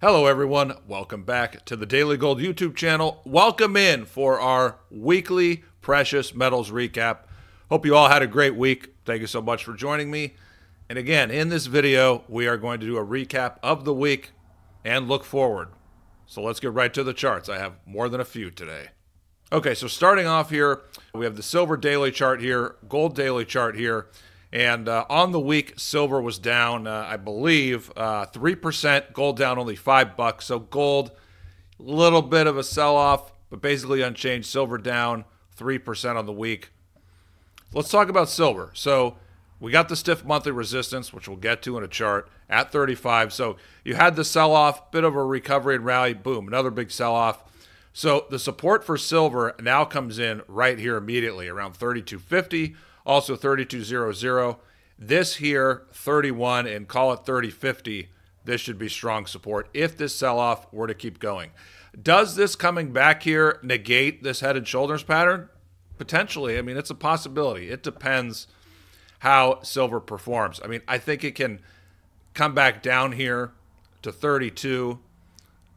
Hello everyone, welcome back to the Daily Gold YouTube channel. Welcome in for our weekly precious metals recap. Hope you all had a great week. Thank you so much for joining me. And again, in this video, we are going to do a recap of the week and look forward. So let's get right to the charts. I have more than a few today. Okay, so starting off here, we have the silver daily chart here, gold daily chart here. And on the week, silver was down, I believe, 3%. Gold down only $5. So gold, a little bit of a sell-off, but basically unchanged. Silver down 3% on the week. Let's talk about silver. So we got the stiff monthly resistance, which we'll get to in a chart, at 35. So you had the sell-off, bit of a recovery and rally, boom, another big sell-off. So the support for silver now comes in right here immediately, around 32.50. Also 32.00. This here, 31, and call it 30.50. This should be strong support if this sell-off were to keep going. Does this coming back here negate this head and shoulders pattern? Potentially. I mean, it's a possibility. It depends how silver performs. I mean, I think it can come back down here to 32.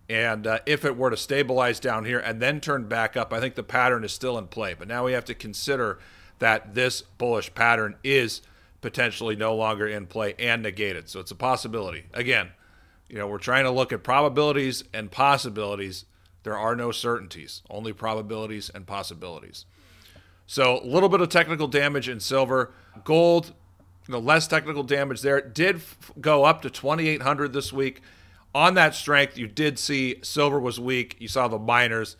And if it were to stabilize down here and then turn back up, I think the pattern is still in play. But now we have to consider that this bullish pattern is potentially no longer in play and negated. So it's a possibility. Again, we're trying to look at probabilities and possibilities. There are no certainties, only probabilities and possibilities. So a little bit of technical damage in silver. Gold, less technical damage there. Did go up to 2,800 this week. On that strength, you did see silver was weak. You saw the miners.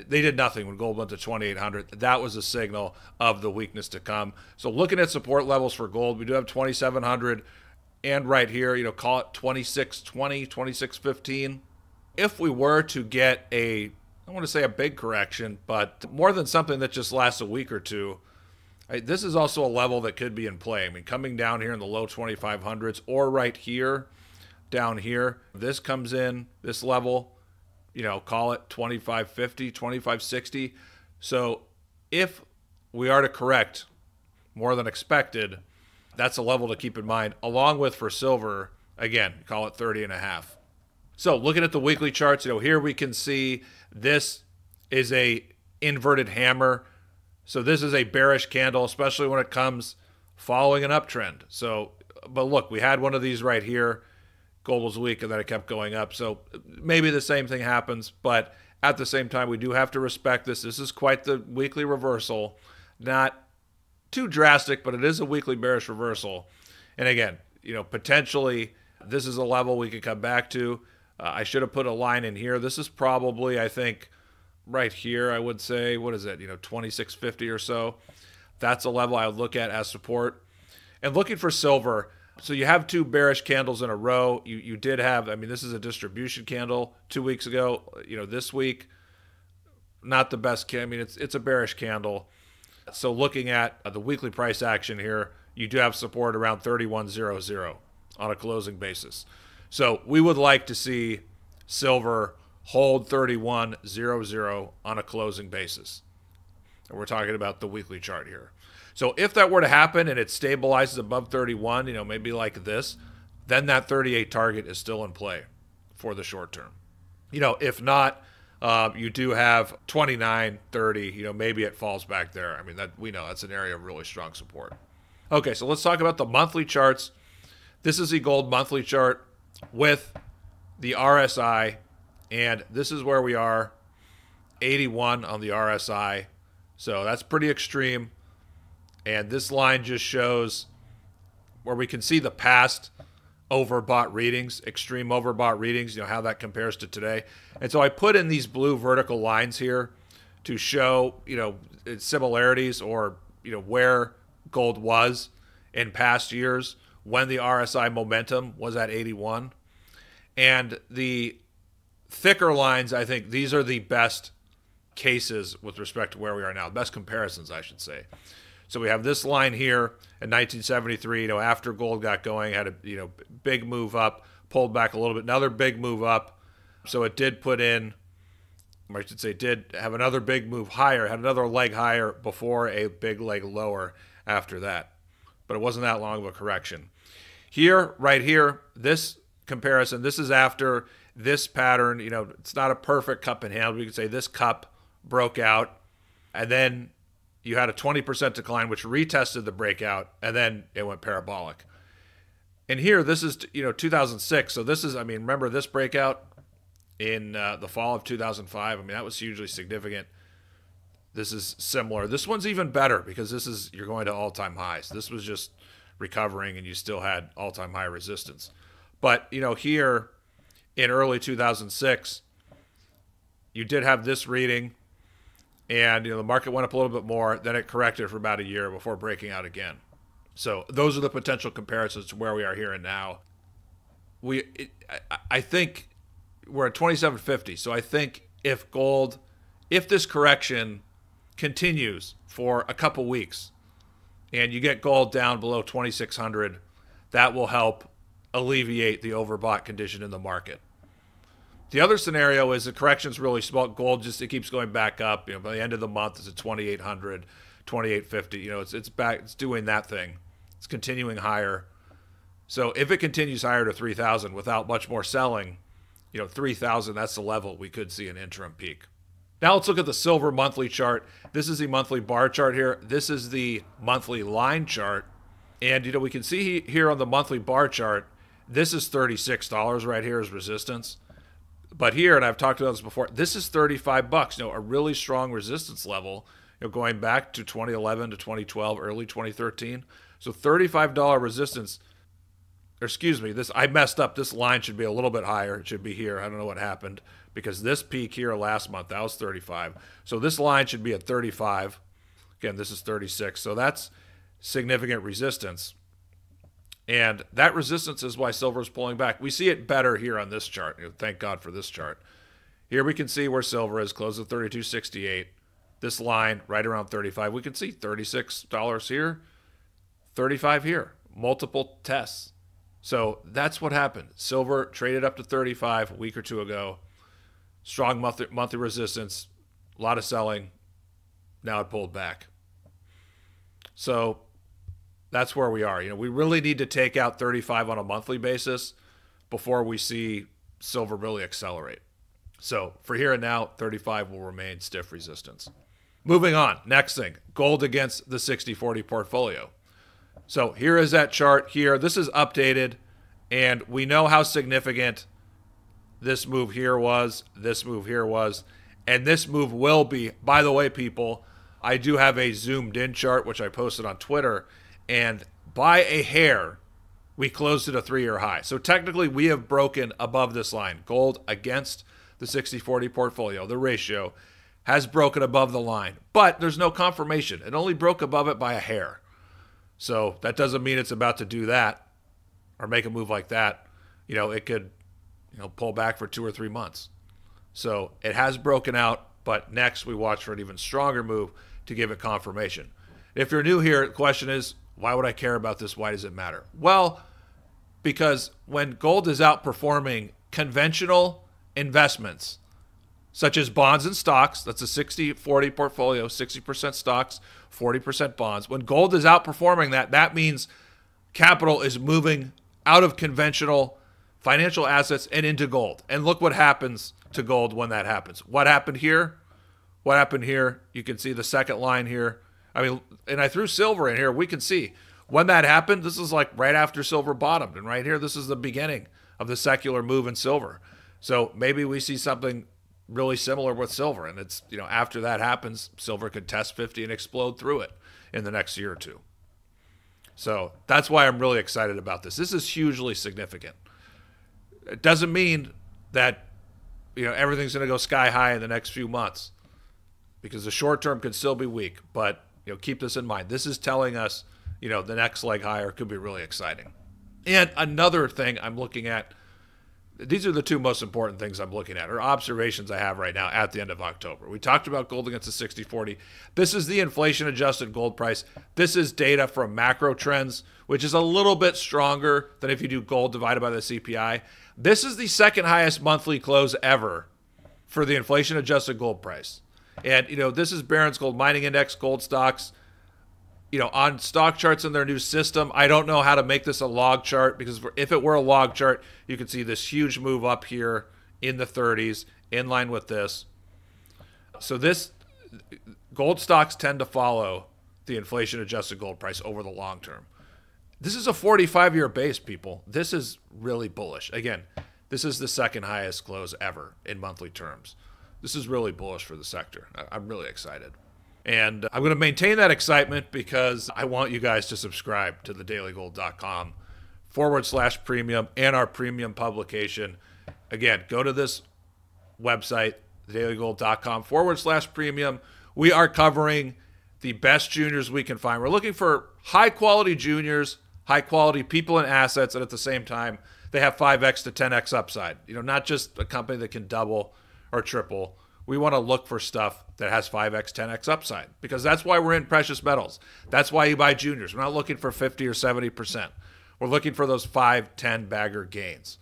They did nothing when gold went to 2,800. That was a signal of the weakness to come. So looking at support levels for gold, we do have 2,700 and right here, call it 2620, 2615. If we were to get I want to say a big correction, but more than something that just lasts a week or two, this is also a level that could be in play. I mean, coming down here in the low 2,500s or right here, down here, this comes in, this level, call it 2550, 2560. So if we are to correct more than expected, that's a level to keep in mind, along with for silver, again, call it 30.5. So looking at the weekly charts, here we can see this is a inverted hammer. So this is a bearish candle, especially when it comes following an uptrend. So, but look, we had one of these right here. Gold was weak, and then it kept going up. So maybe the same thing happens, but at the same time, we do have to respect this. This is quite the weekly reversal. Not too drastic, but it is a weekly bearish reversal. And again, potentially this is a level we could come back to. I should have put a line in here. This is probably, I think, right here, I would say, what is it, 2650 or so. That's a level I would look at as support. And looking for silver, so you have two bearish candles in a row. You did have, this is a distribution candle 2 weeks ago. This week, not the best. It's a bearish candle. So looking at the weekly price action here, you do have support around 31.00 on a closing basis. So we would like to see silver hold 31.00 on a closing basis. And we're talking about the weekly chart here. So if that were to happen and it stabilizes above 31, maybe like this, then that 38 target is still in play for the short term. If not, you do have 29, 30, maybe it falls back there. We know that's an area of really strong support. Okay, so let's talk about the monthly charts. This is the gold monthly chart with the RSI, and this is where we are, 81 on the RSI. So that's pretty extreme. And this line just shows where we can see the past overbought readings, extreme overbought readings, how that compares to today. And so I put in these blue vertical lines here to show, similarities or, where gold was in past years when the RSI momentum was at 81. And the thicker lines, I think these are the best cases with respect to where we are now, the best comparisons, I should say. So we have this line here in 1973, after gold got going, had a big move up, pulled back a little bit, another big move up. So it did put in, or I should say did have another big move higher, had another leg higher before a big leg lower after that. But it wasn't that long of a correction. Here, right here, this comparison, this is after this pattern, it's not a perfect cup and handle. We could say this cup broke out, and then you had a 20% decline, which retested the breakout, and then it went parabolic. And here, this is, 2006. So this is, remember this breakout in the fall of 2005? That was hugely significant. This is similar. This one's even better because you're going to all-time highs. This was just recovering, and you still had all-time high resistance. But, here in early 2006, you did have this reading, and the market went up a little bit more. Then it corrected for about a year before breaking out again. So those are the potential comparisons to where we are here and now. I think we're at 2750. So I think if this correction continues for a couple weeks, and you get gold down below 2600, that will help alleviate the overbought condition in the market. The other scenario is the correction's really small. Gold it keeps going back up. By the end of the month, it's at 2800, 2850. It's back. It's doing that thing. It's continuing higher. So if it continues higher to 3000 without much more selling, 3000, that's the level we could see an interim peak. Now let's look at the silver monthly chart. This is the monthly bar chart here. This is the monthly line chart. And, we can see here on the monthly bar chart, this is $36 right here as resistance. But here, and I've talked about this before, this is $35. A really strong resistance level, going back to 2011 to 2012, early 2013. So $35 resistance. Excuse me, I messed up. This line should be a little bit higher. It should be here. I don't know what happened because this peak here last month, that was 35. So this line should be at 35. Again, this is 36. So that's significant resistance. And that resistance is why silver is pulling back. We see it better here on this chart. Thank God for this chart. Here we can see where silver is, closed at 32.68. This line right around 35. We can see $36 here, 35 here. Multiple tests. So that's what happened. Silver traded up to 35 a week or two ago. Strong monthly resistance, a lot of selling. Now it pulled back. So that's where we are. We really need to take out 35 on a monthly basis before we see silver really accelerate. So for here and now, 35 will remain stiff resistance. Moving on. Next thing, gold against the 60-40 portfolio. So here is that chart here. This is updated, and we know how significant this move here was, this move here was, and this move will be. By the way, people, I do have a zoomed in chart, which I posted on Twitter, and by a hair, we closed at a 3-year high. So technically, we have broken above this line. Gold against the 60-40 portfolio, the ratio, has broken above the line. But there's no confirmation. It only broke above it by a hair. So that doesn't mean it's about to do that or make a move like that. It could pull back for 2 or 3 months. So it has broken out, but next we watch for an even stronger move to give it confirmation. If you're new here, the question is, why would I care about this? Why does it matter? Well, because when gold is outperforming conventional investments, such as bonds and stocks, that's a 60-40 portfolio, 60% stocks, 40% bonds. When gold is outperforming that means capital is moving out of conventional financial assets and into gold. And look what happens to gold when that happens. What happened here? What happened here? You can see the second line here. And I threw silver in here. We can see when that happened, this is like right after silver bottomed. And right here, this is the beginning of the secular move in silver. So maybe we see something really similar with silver. And it's, after that happens, silver could test 50 and explode through it in the next year or two. So that's why I'm really excited about this. This is hugely significant. It doesn't mean that, everything's going to go sky high in the next few months, because the short term could still be weak. But, keep this in mind. This is telling us, the next leg higher could be really exciting. And another thing I'm looking at, these are the two most important things I'm looking at, or observations I have right now at the end of October. We talked about gold against the 60-40. This is the inflation-adjusted gold price. This is data from macro trends, which is a little bit stronger than if you do gold divided by the CPI. This is the second highest monthly close ever for the inflation-adjusted gold price. And, this is Barron's Gold Mining Index, gold stocks. On stock charts in their new system, I don't know how to make this a log chart, because if it were a log chart, you could see this huge move up here in the 30s, in line with this. So this gold stocks tend to follow the inflation-adjusted gold price over the long term. This is a 45-year base, people. This is really bullish. Again, this is the second highest close ever in monthly terms. This is really bullish for the sector. I'm really excited. And I'm going to maintain that excitement because I want you guys to subscribe to thedailygold.com/premium and our premium publication. Again, go to this website, thedailygold.com/premium. We are covering the best juniors we can find. We're looking for high-quality juniors, high-quality people and assets, and at the same time, they have 5x to 10x upside. You know, not just a company that can double or triple. We want to look for stuff that has 5x, 10x upside because that's why we're in precious metals. That's why you buy juniors. We're not looking for 50 or 70%. We're looking for those 5, 10 bagger gains.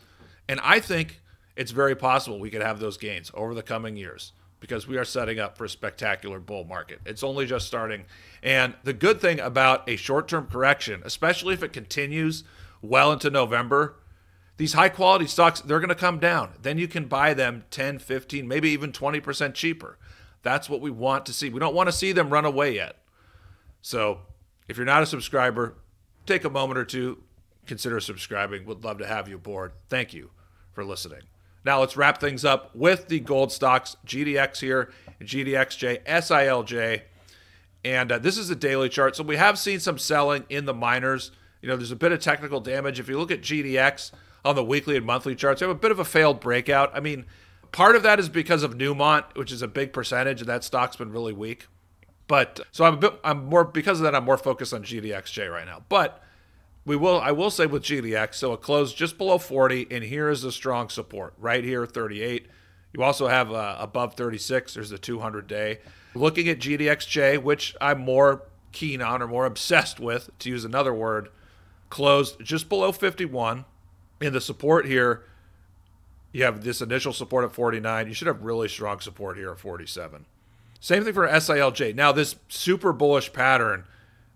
And I think it's very possible we could have those gains over the coming years because we are setting up for a spectacular bull market. It's only just starting. And the good thing about a short-term correction, especially if it continues well into November, these high-quality stocks, they're going to come down. Then you can buy them 10, 15, maybe even 20% cheaper. That's what we want to see. We don't want to see them run away yet. So if you're not a subscriber, take a moment or two, consider subscribing. Would love to have you aboard. Thank you for listening. Now let's wrap things up with the gold stocks, GDX here, GDXJ, SILJ. And this is a daily chart. So we have seen some selling in the miners. You know, there's a bit of technical damage. If you look at GDX, on the weekly and monthly charts, we have a bit of a failed breakout. I mean, part of that is because of Newmont, which is a big percentage, and that stock's been really weak. But so I'm more because of that. I'm more focused on GDXJ right now. But I will say with GDX, so it closed just below 40, and here is the strong support right here, 38. You also have above 36. There's the 200-day. Looking at GDXJ, which I'm more keen on or more obsessed with, to use another word, closed just below 51. In the support here, you have this initial support at 49. You should have really strong support here at 47. Same thing for SILJ. Now, this super bullish pattern,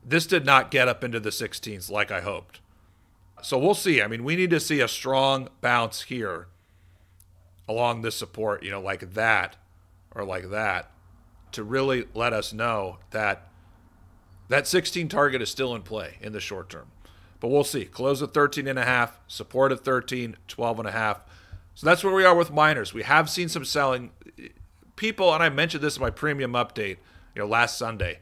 this did not get up into the 16s like I hoped. So we'll see. I mean, we need to see a strong bounce here along this support, you know, like that or like that to really let us know that that 16 target is still in play in the short term. But we'll see. Close at 13.5, support at 13, 12.5. So that's where we are with miners. We have seen some selling. People, and I mentioned this in my premium update, you know, last Sunday.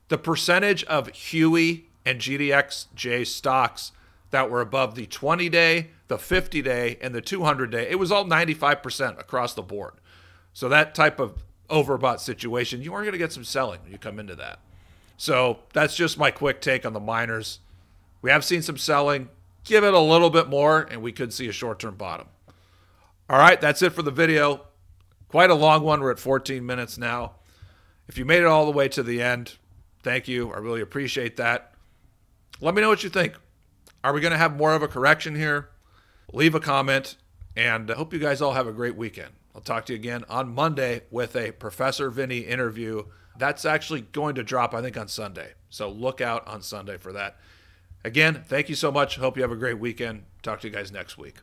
The percentage of Huey and GDXJ stocks that were above the 20-day, the 50-day, and the 200-day, it was all 95% across the board. So that type of overbought situation, you are going to get some selling when you come into that. So that's just my quick take on the miners. We have seen some selling. Give it a little bit more, and we could see a short-term bottom. All right, that's it for the video. Quite a long one. We're at 14 minutes now. If you made it all the way to the end, thank you. I really appreciate that. Let me know what you think. Are we going to have more of a correction here? Leave a comment, and I hope you guys all have a great weekend. I'll talk to you again on Monday with a Professor Vinny interview. That's actually going to drop, I think, on Sunday. So look out on Sunday for that. Again, thank you so much. Hope you have a great weekend. Talk to you guys next week.